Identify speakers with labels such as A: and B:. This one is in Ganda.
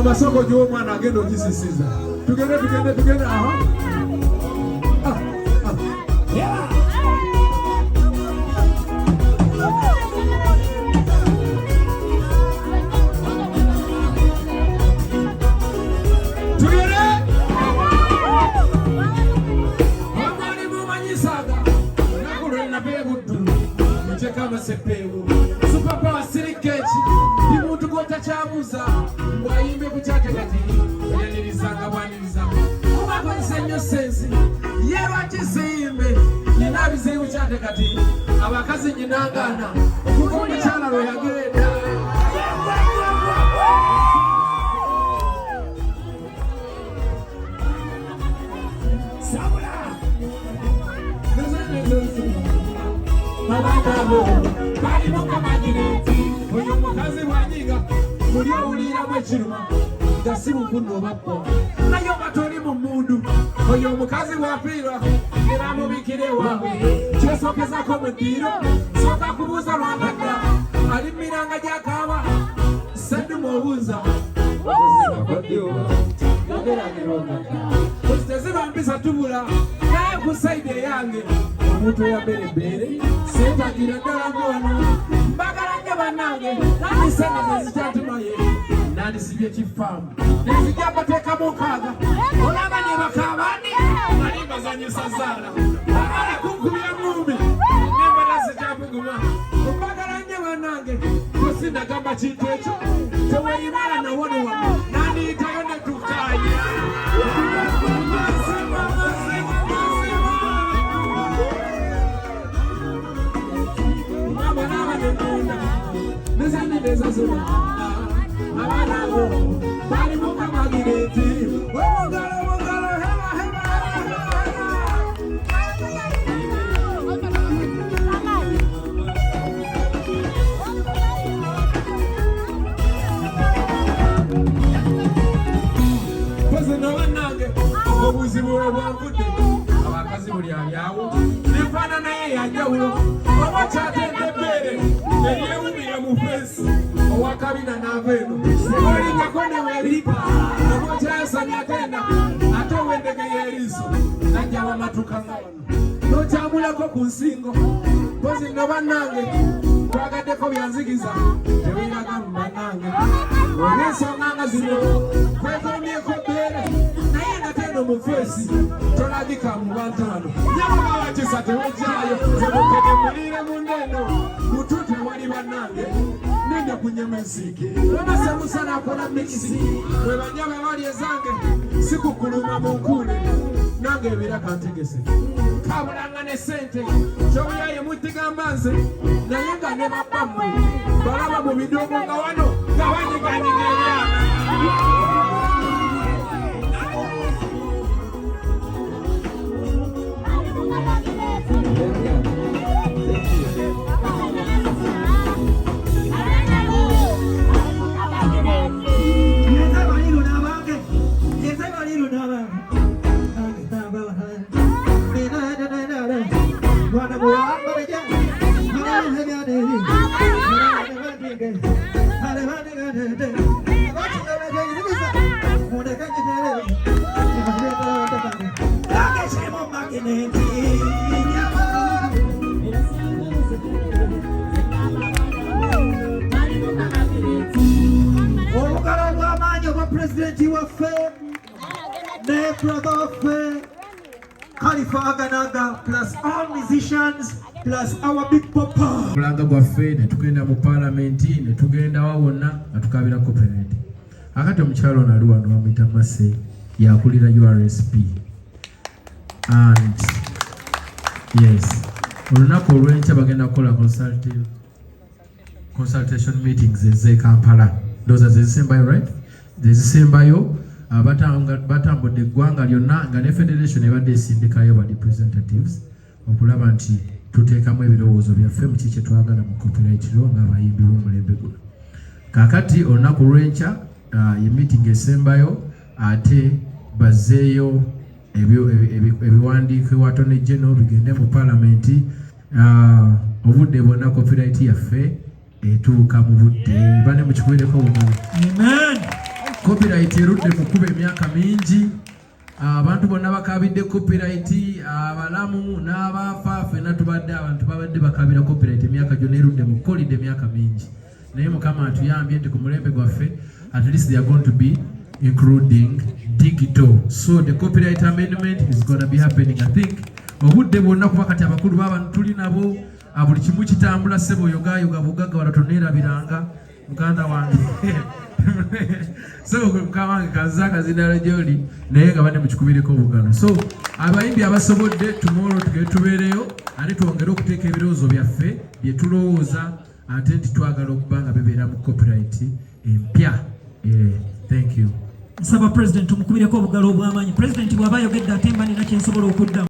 A: mu masoko gy'omwana agenda ogisisiza. Tugende. Aha. Supapa sirikechi dimuntu gota chabuza wayimbe kuchate kati yanilizanga wanilizanga ubako senyo sensi yero chizimbe ninabize kuchate kati abakazi nyinangana kuko mchala ro yagenda sabula bali mukamagireti oyo mukazi wanyiga muri owulira bwekiruma gasi mukuno bakko nayo batoli mu mundu oyo mukazi wafiirwa era mubikire wawe kyesokezako mu ddiiro soka kubuuza lwandagga alimiranga gyakaba seddu mubuuza teziba mpisa tubula naye ku saidi eyange omuntu yaberebere sentagira ddala ngono mbagalanye bannange nandisene zikyantumaye nandisibye kifaamu nezijja bateeka mukaaga olaba ne bakabani ali bazanyisa zaala agala kunkubya mumi nembala zikyapuguma mbagalanye bannange kusindagamba kintu ekyo teweyimala nawono wano nandiyitayo netukanya bali mukamagireti obuzibu bwangudde abakazi buli alyawo nefaana naye yanjawulo oba kyatenda ebbeere eryewumira mu feesi owakabina n'ava eno olingako neweripa oba okyayasanya atenda ate owendege y'eriiso najja bamatuka nga bano nokyamulako ku nsingo mpozi nno bannange twagaddeko byanzigiza tebiraga mu bannange olw'ensonga nga zino kwekomyeko bbeere naye nga teno mu feesi tolagika mu bantu bano nyababawakisa tewejjaayo ebukene mulire mundeno mutute wali bannange nenda kunyama ensiike obasemusana akola mikisi bwe banyama bali ezange sikukuluma mu nkuule nange ebiraka ntegese kabulanga ne sente kyobuyaye mutigamba nze naye nga ne babbammwe balaba mu bidogo nga wano nga banyiganyiga ebyana President waffe ne brother waffe Khalifa Aganaga plus all musicians plus our big papa kulanga gwaffe ne tugenda mu parliament ne tugenda wawonna atukabira copyright akati omukyalo nali wano bamuyita Mase yakulira URSP and yes olunaku olw'enkya bagenda kukola consultation meetings eze Kampala those are zezisembayo right zezisembayo batambudde eggwanga lyonna nga ne federation ebadde esindikayo ba representatives okulaba nti tuteekamu ebirowoozo byaffe mu kiki twagala mu copyright law ng'abayimbi b'omulembe guno kaakati olunaku lw'enkya ye meeting esembayo ate bazzeeyo ebiwandiiko ewa Attorney General bigende mu palamenti obudde bwonna copyright yaffe etuuka mu budde bane mukikubireko bumu. Amen. copyright erudde mu kuba emyaka mingi. Abantu bonna bakabidde copyright, abalamu n'abaafa ffenna tubadde abantu babadde bakabira copyright emyaka gyonna erudde mu kolidde emyaka mingi. Naye Mukama atuyambye nti ku mulembe gwaffe at least they are going to be including digital. So the copyright amendment is going to be happening, I think. Obudde bwonna kuba kati abakulu b'abantu tuli nabo, buli kimu kitambula ssebo yogayoga bugagga wala toneerabiranga muganda wange. So Mukama wange kazaka zinala gyoli naye nga bane mukikubireko obugano. So abayimbi abasobodde tomorrow tugende tubeereyo ate twongere okuteeka ebirowoozo byaffe bye tulowooza ate nti twagala okuba nga bibeera mu copyright empya. Thank you.
B: Nsaba President tumukubireko obugalo obw'amaanyi. President bw'aba ayogedde atemba nina kyensobola okuddamu.